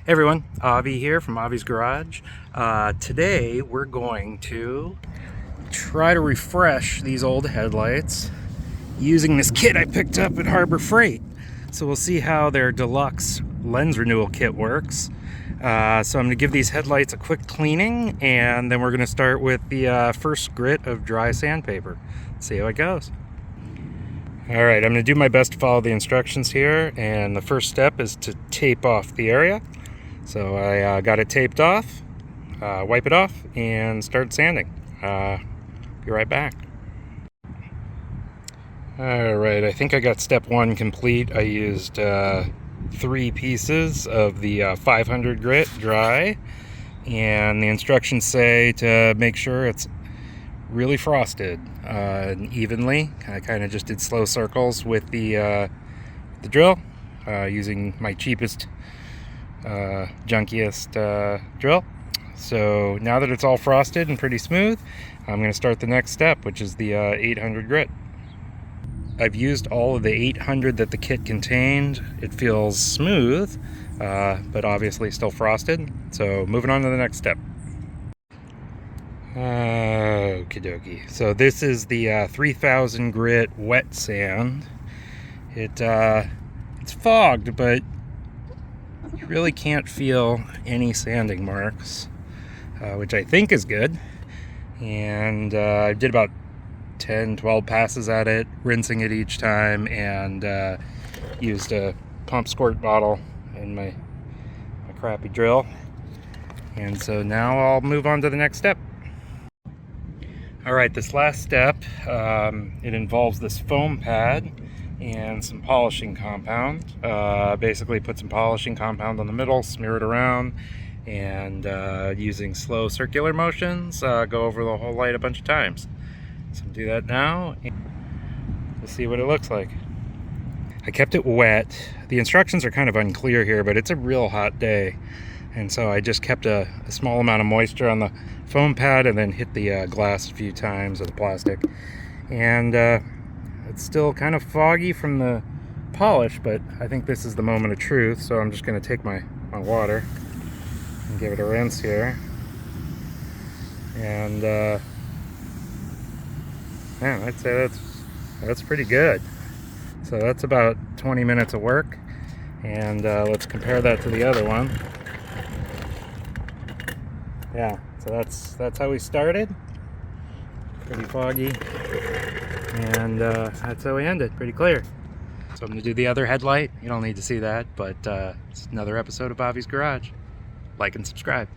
Hey everyone, Avi here from Avi's Garage. Today we're going to try to refresh these old headlights using this kit I picked up at Harbor Freight. So we'll see how their deluxe lens renewal kit works. So I'm going to give these headlights a quick cleaning, and then we're going to start with the first grit of dry sandpaper. See how it goes. Alright, I'm going to do my best to follow the instructions here, and the first step is to tape off the area. So I got it taped off, wipe it off, and start sanding. Be right back. Alright, I think I got step one complete. I used 3 pieces of the 500 grit dry, and the instructions say to make sure it's really frosted evenly. I kind of just did slow circles with the drill, using my cheapest junkiest drill. So now that it's all frosted and pretty smooth, I'm going to start the next step, which is the 800 grit. I've used all of the 800 that the kit contained. It feels smooth, but obviously still frosted. So moving on to the next step. Okie dokie. So this is the 3000 grit wet sand. It's fogged, but you really can't feel any sanding marks, which I think is good. And I did about 10-12 passes at it, rinsing it each time, and used a pump squirt bottle in my crappy drill. And so now I'll move on to the next step. Alright, this last step, it involves this foam pad and some polishing compound. Basically put some polishing compound on the middle, smear it around, and using slow circular motions, go over the whole light a bunch of times. So I'll do that now, and we'll see what it looks like. I kept it wet. The instructions are kind of unclear here, but it's a real hot day, and so I just kept a small amount of moisture on the foam pad and then hit the glass a few times, or the plastic. And it's still kind of foggy from the polish, but I think this is the moment of truth, so I'm just going to take my water and give it a rinse here. And man, I'd say that's pretty good. So that's about 20 minutes of work, and let's compare that to the other one. Yeah, so that's how we started. Pretty foggy, and that's how we ended. Pretty clear. So I'm going to do the other headlight. You don't need to see that, but it's another episode of Avi's Garage. Like and subscribe.